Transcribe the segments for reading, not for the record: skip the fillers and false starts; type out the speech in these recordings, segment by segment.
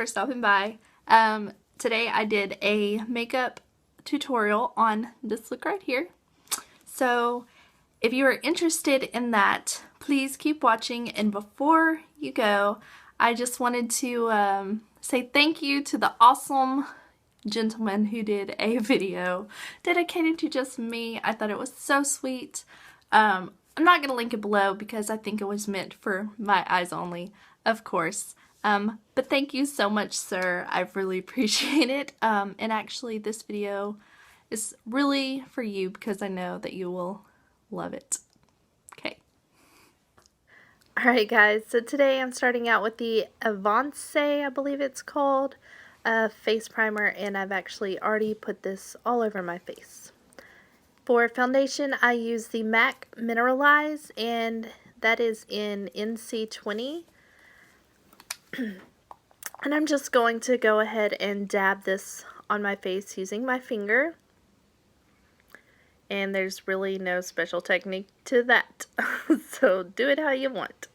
for stopping by. Today I did a makeup tutorial on this look right here. So if you are interested in that, please keep watching. And before you go, I just wanted to say thank you to the awesome gentleman who did a video dedicated to just me. I thought it was so sweet. I'm not going to link it below because I think it was meant for my eyes only, of course. But thank you so much, sir. I really appreciate it. And actually this video is really for you because I know that you will love it. Okay. Alright guys, so today I'm starting out with the Avance, I believe it's called, face primer, and I've actually already put this all over my face. For foundation, I use the MAC Mineralize, and that is in NC20. And I'm just going to go ahead and dab this on my face using my finger. And there's really no special technique to that. So do it how you want.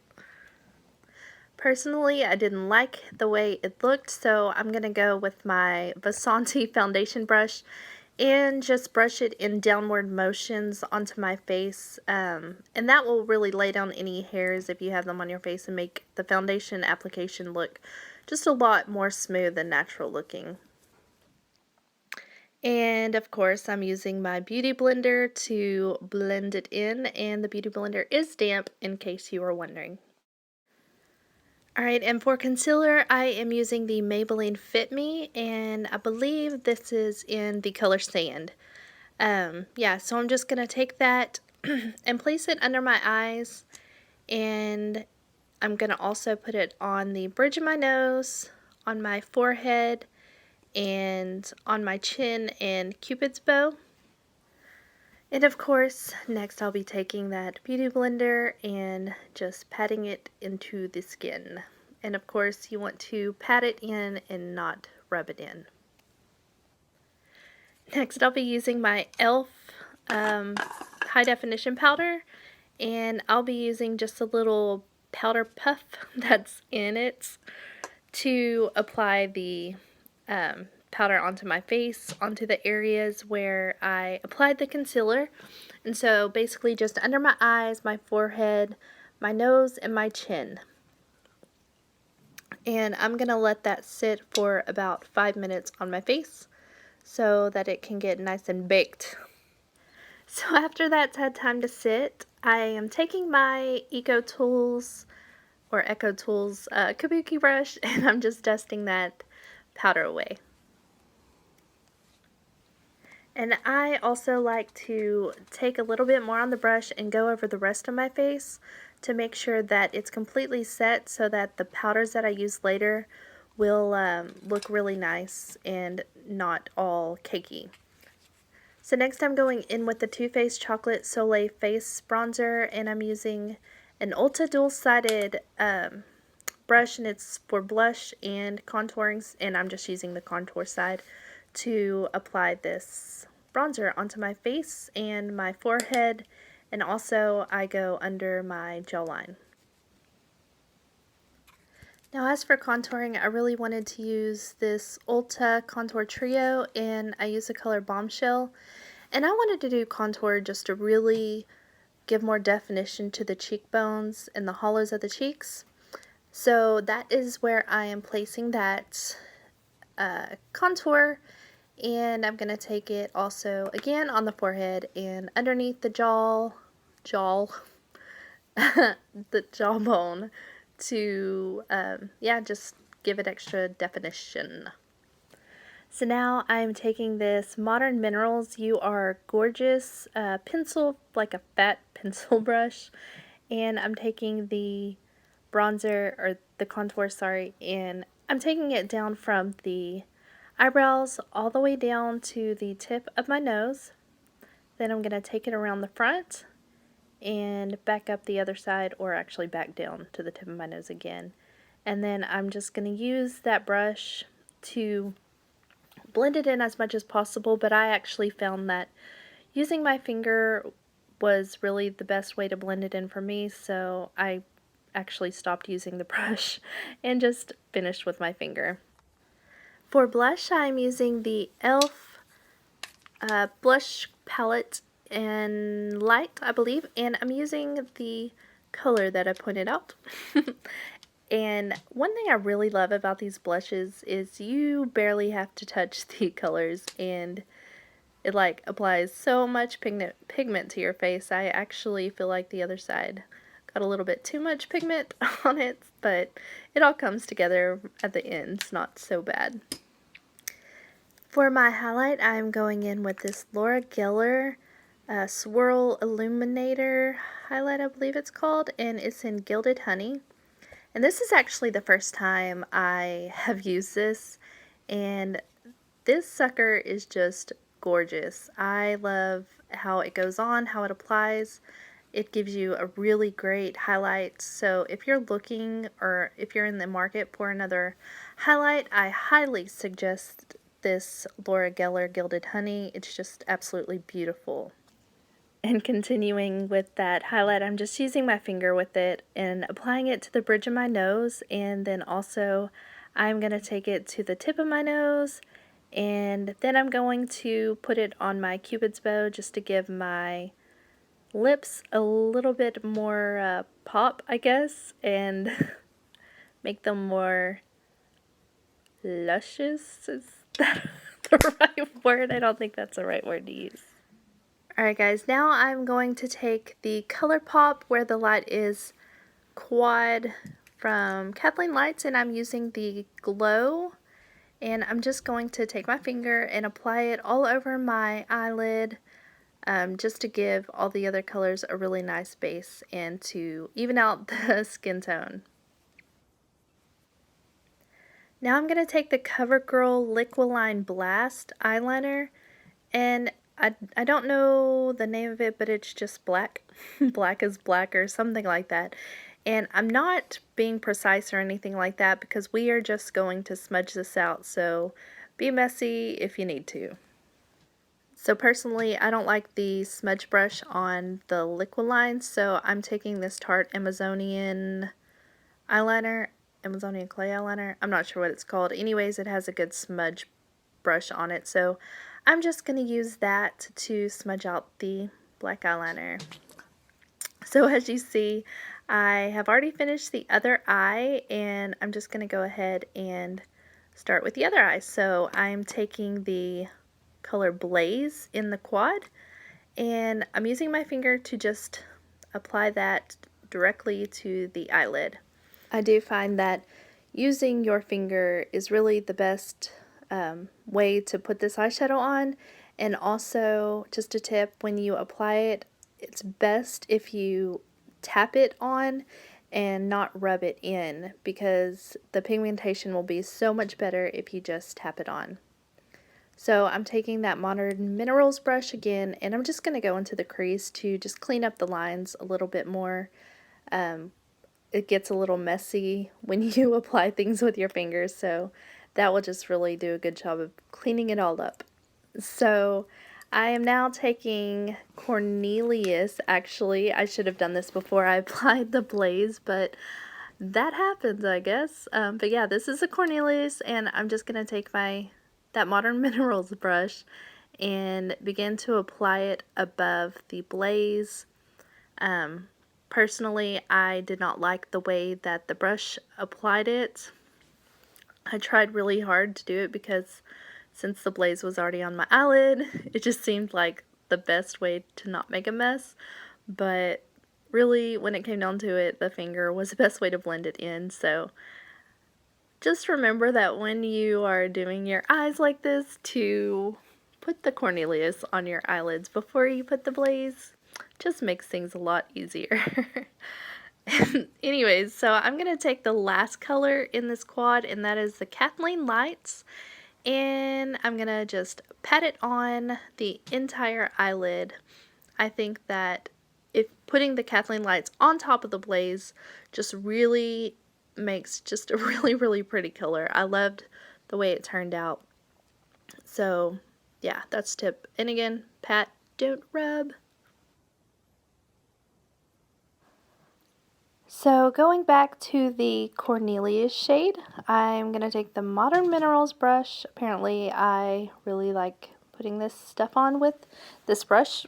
Personally, I didn't like the way it looked, so I'm going to go with my Vasanti foundation brush and just brush it in downward motions onto my face. And that will really lay down any hairs if you have them on your face and make the foundation application look just a lot more smooth and natural looking. And of course, I'm using my beauty blender to blend it in, and the beauty blender is damp in case you were wondering. Alright, and for concealer, I am using the Maybelline Fit Me, and I believe this is in the color Sand. Yeah, so I'm just going to take that and place it under my eyes, and I'm going to also put it on the bridge of my nose, on my forehead, and on my chin and Cupid's bow. And of course, next I'll be taking that beauty blender and just patting it into the skin. And of course, you want to pat it in and not rub it in. Next, I'll be using my e.l.f. high definition powder, and I'll be using just a little powder puff that's in it to apply the powder onto my face, onto the areas where I applied the concealer. And so basically just under my eyes, my forehead, my nose, and my chin. And I'm going to let that sit for about 5 minutes on my face so that it can get nice and baked. So after that's had time to sit, I am taking my Echo Tools Kabuki brush, and I'm just dusting that powder away. And I also like to take a little bit more on the brush and go over the rest of my face to make sure that it's completely set so that the powders that I use later will look really nice and not all cakey. So next I'm going in with the Too Faced Chocolate Soleil Face Bronzer, and I'm using an Ulta Dual Sided brush, and it's for blush and contouring, and I'm just using the contour side to apply this bronzer onto my face and my forehead, and also I go under my jawline. Now as for contouring, I really wanted to use this Ulta Contour Trio, and I use the color Bombshell, and I wanted to do contour just to really give more definition to the cheekbones and the hollows of the cheeks. So that is where I am placing that contour, and I'm going to take it also again on the forehead and underneath the the jawbone to yeah, just give it extra definition. So now I'm taking this Modern Minerals You Are Gorgeous pencil, like a fat pencil brush, and I'm taking the bronzer, or the contour, sorry, and I'm taking it down from the eyebrows all the way down to the tip of my nose. Then I'm going to take it around the front and back up the other side, or actually back down to the tip of my nose again. And then I'm just going to use that brush to blend it in as much as possible, but I actually found that using my finger was really the best way to blend it in for me, so I actually stopped using the brush and just finished with my finger. For blush, I'm using the e.l.f. Blush palette in light, I believe, and I'm using the color that I pointed out. And one thing I really love about these blushes is you barely have to touch the colors, and it like applies so much pigment to your face. I actually feel like the other side got a little bit too much pigment on it, but it all comes together at the end. It's not so bad. For my highlight, I'm going in with this Laura Geller Swirl Illuminator highlight, I believe it's called, and it's in Gilded Honey. And this is actually the first time I have used this, and this sucker is just gorgeous. I love how it goes on, how it applies. It gives you a really great highlight. So if you're looking, or if you're in the market for another highlight, I highly suggest this Laura Geller Gilded Honey. It's just absolutely beautiful. And continuing with that highlight, I'm just using my finger with it and applying it to the bridge of my nose, and then also I'm going to take it to the tip of my nose, and then I'm going to put it on my Cupid's bow just to give my lips a little bit more pop, I guess, and make them more luscious. Is that the right word? I don't think that's the right word to use. Alright guys, now I'm going to take the Colourpop Where the Light is quad from Kathleen Lights, and I'm using the Glow, and I'm just going to take my finger and apply it all over my eyelid, just to give all the other colors a really nice base and to even out the skin tone. Now I'm going to take the CoverGirl Liquiline Blast eyeliner, and I don't know the name of it, but it's just black. Black is black or something like that. And I'm not being precise or anything like that because we are just going to smudge this out, so be messy if you need to. So personally, I don't like the smudge brush on the Liquiline, so I'm taking this Tarte Amazonian eyeliner, Amazonian clay eyeliner. I'm not sure what it's called. Anyways, it has a good smudge brush on it, so I'm just going to use that to smudge out the black eyeliner. So as you see, I have already finished the other eye, and I'm just going to go ahead and start with the other eye. So I'm taking the color Blaze in the quad, and I'm using my finger to just apply that directly to the eyelid. I do find that using your finger is really the best way to put this eyeshadow on, and also just a tip, when you apply it, it's best if you tap it on and not rub it in, because the pigmentation will be so much better if you just tap it on. So I'm taking that Modern Minerals brush again, and I'm just going to go into the crease to just clean up the lines a little bit more. It gets a little messy when you apply things with your fingers, so that will just really do a good job of cleaning it all up. So I am now taking Cornelius. Actually, I should have done this before I applied the Blaze, but that happens, I guess. But yeah, this is a Cornelius, and I'm just going to take that Modern Minerals brush and begin to apply it above the Blaze. Personally, I did not like the way that the brush applied it. I tried really hard to do it because since the Blaze was already on my eyelid, it just seemed like the best way to not make a mess. But really, when it came down to it, the finger was the best way to blend it in. So just remember that when you are doing your eyes like this, to put the Cornelius on your eyelids before you put the Blaze. Just makes things a lot easier. Anyways, so I'm going to take the last color in this quad, and that is the Kathleen Lights, and I'm going to just pat it on the entire eyelid. I think that if putting the Kathleen Lights on top of the Blaze just really makes just a really pretty color. I loved the way it turned out. So yeah, that's tip. And again, pat, don't rub. So going back to the Cornelius shade, I'm going to take the Modern Minerals brush. Apparently I really like putting this stuff on with this brush.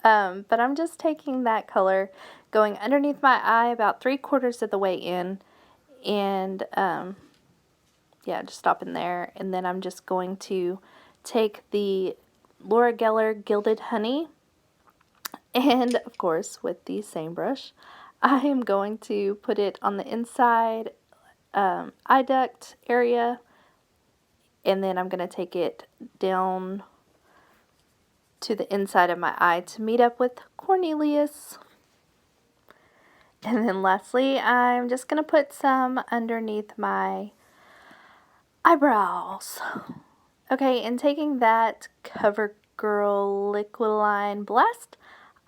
But I'm just taking that color, going underneath my eye about 3/4 of the way in, and yeah, just stopping there. And then I'm just going to take the Laura Geller Gilded Honey, and of course with the same brush, I am going to put it on the inside eye duct area, and then I'm going to take it down to the inside of my eye to meet up with Cornelius. And then lastly, I'm just going to put some underneath my eyebrows. Okay, and taking that CoverGirl Liquid Line Blast,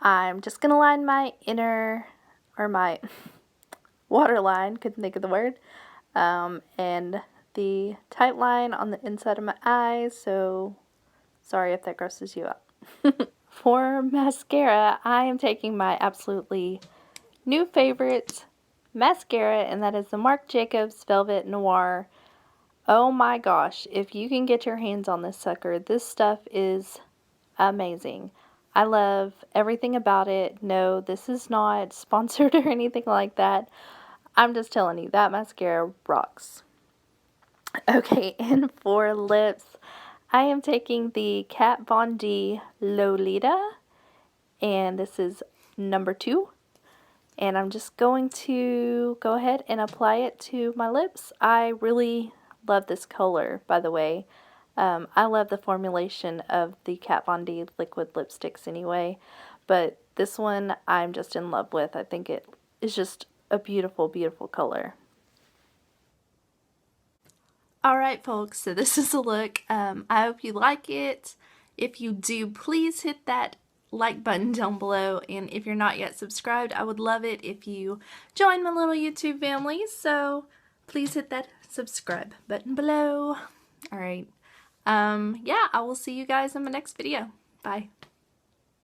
I'm just going to line my inner, or my waterline, couldn't think of the word, and the tight line on the inside of my eyes, so sorry if that grosses you out. For mascara, I am taking my absolutely new favorite mascara, and that is the Marc Jacobs Velvet Noir. Oh my gosh, if you can get your hands on this sucker, this stuff is amazing. I love everything about it. No, this is not sponsored or anything like that. I'm just telling you, that mascara rocks. Okay, and for lips, I am taking the Kat Von D Lolita, and this is number 2. And I'm just going to go ahead and apply it to my lips. I really love this color, by the way. I love the formulation of the Kat Von D liquid lipsticks anyway, but this one I'm just in love with. I think it is just a beautiful, beautiful color. Alright folks, so this is a look. I hope you like it. If you do, please hit that like button down below, and if you're not yet subscribed, I would love it if you join my little YouTube family, so please hit that subscribe button below. Alright, yeah, I will see you guys in my next video. Bye.